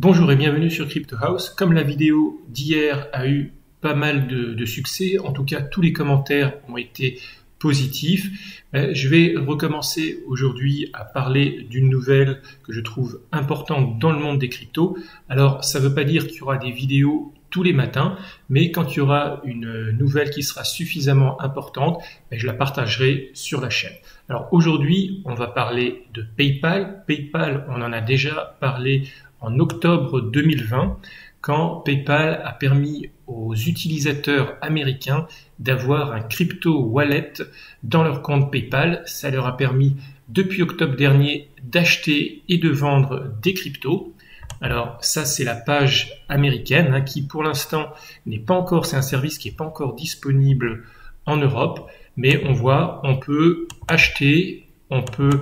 Bonjour et bienvenue sur Crypto House. Comme la vidéo d'hier a eu pas mal de succès, en tout cas tous les commentaires ont été positifs, je vais recommencer aujourd'hui à parler d'une nouvelle que je trouve importante dans le monde des cryptos. Alors ça ne veut pas dire qu'il y aura des vidéos tous les matins, mais quand il y aura une nouvelle qui sera suffisamment importante, je la partagerai sur la chaîne. Alors aujourd'hui, on va parler de PayPal. PayPal, on en a déjà parlé en octobre 2020, quand PayPal a permis aux utilisateurs américains d'avoir un crypto wallet dans leur compte PayPal. Ça leur a permis, depuis octobre dernier, d'acheter et de vendre des cryptos. Alors ça, c'est la page américaine qui pour l'instant n'est pas encore, c'est un service qui n'est pas encore disponible en Europe, mais on voit, on peut acheter, on peut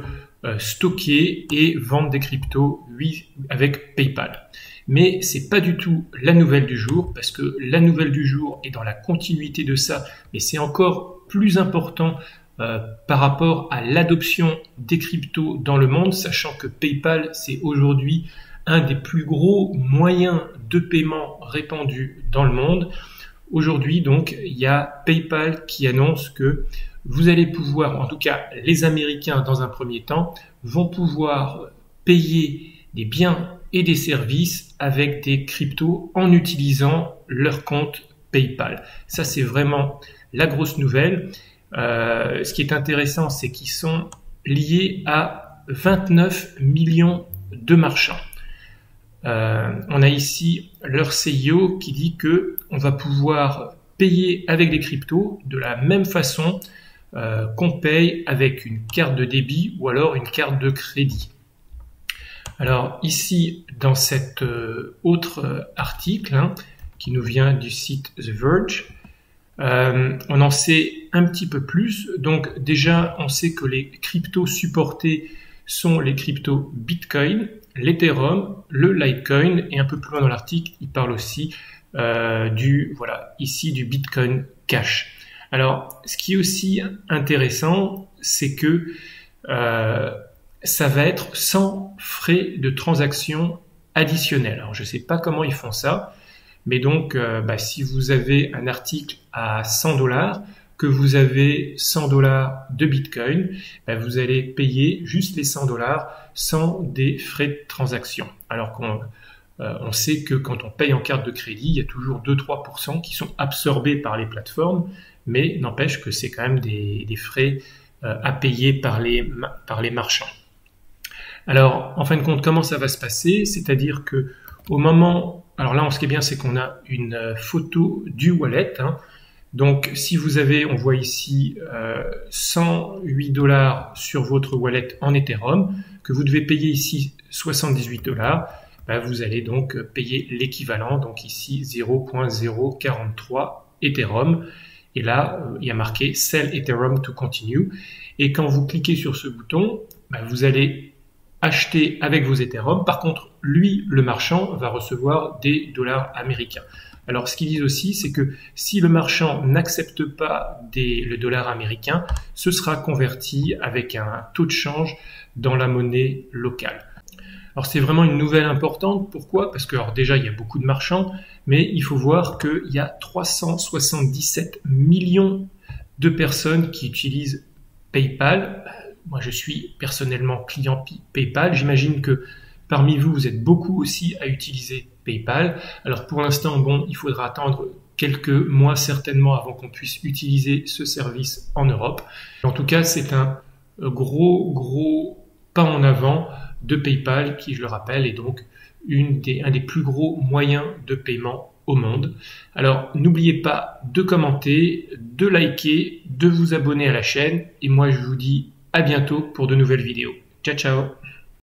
stocker et vendre des cryptos, oui, avec PayPal. Mais c'est pas du tout la nouvelle du jour, parce que la nouvelle du jour est dans la continuité de ça, mais c'est encore plus important par rapport à l'adoption des cryptos dans le monde, sachant que PayPal, c'est aujourd'hui un des plus gros moyens de paiement répandus dans le monde. Aujourd'hui, donc, il y a PayPal qui annonce que vous allez pouvoir, en tout cas les Américains dans un premier temps, vont pouvoir payer des biens et des services avec des cryptos en utilisant leur compte PayPal. Ça, c'est vraiment la grosse nouvelle. Ce qui est intéressant, c'est qu'ils sont liés à 29 millions de marchands. On a ici leur CEO qui dit que on va pouvoir payer avec des cryptos de la même façon qu'on paye avec une carte de débit ou alors une carte de crédit. Alors ici, dans cet autre article qui nous vient du site The Verge, on en sait un petit peu plus. Donc déjà, on sait que les cryptos supportés sont les cryptos Bitcoin, l'Ethereum, le Litecoin, et un peu plus loin dans l'article, il parle aussi du Bitcoin Cash. Alors, ce qui est aussi intéressant, c'est que ça va être sans frais de transaction additionnels. Alors, je ne sais pas comment ils font ça, mais donc, si vous avez un article à 100 $, que vous avez 100 $ de Bitcoin, vous allez payer juste les 100 $ sans des frais de transaction. Alors qu'on sait que quand on paye en carte de crédit, il y a toujours 2-3% qui sont absorbés par les plateformes, mais n'empêche que c'est quand même des frais à payer par les marchands. Alors, en fin de compte, comment ça va se passer? C'est-à-dire que au moment, alors là, ce qui est bien, c'est qu'on a une photo du wallet. Donc, si vous avez, on voit ici 108 $ sur votre wallet en Ethereum, que vous devez payer ici 78 $, vous allez donc payer l'équivalent, donc ici 0.043 Ethereum. Et là, il y a marqué Sell Ethereum to continue. Et quand vous cliquez sur ce bouton, vous allez acheter avec vos Ethereum. Par contre, lui, le marchand, va recevoir des dollars américains. Alors, ce qu'ils disent aussi, c'est que si le marchand n'accepte pas le dollar américain, ce sera converti avec un taux de change dans la monnaie locale. Alors, c'est vraiment une nouvelle importante. Pourquoi? Parce que déjà, il y a beaucoup de marchands, mais il faut voir qu'il y a 377 millions de personnes qui utilisent PayPal. Moi, je suis personnellement client PayPal. J'imagine que parmi vous, vous êtes beaucoup aussi à utiliser PayPal. Alors pour l'instant, il faudra attendre quelques mois certainement avant qu'on puisse utiliser ce service en Europe. En tout cas, c'est un gros pas en avant de PayPal qui, je le rappelle, est donc un des plus gros moyens de paiement au monde. Alors n'oubliez pas de commenter, de liker, de vous abonner à la chaîne et moi je vous dis à bientôt pour de nouvelles vidéos. Ciao ciao!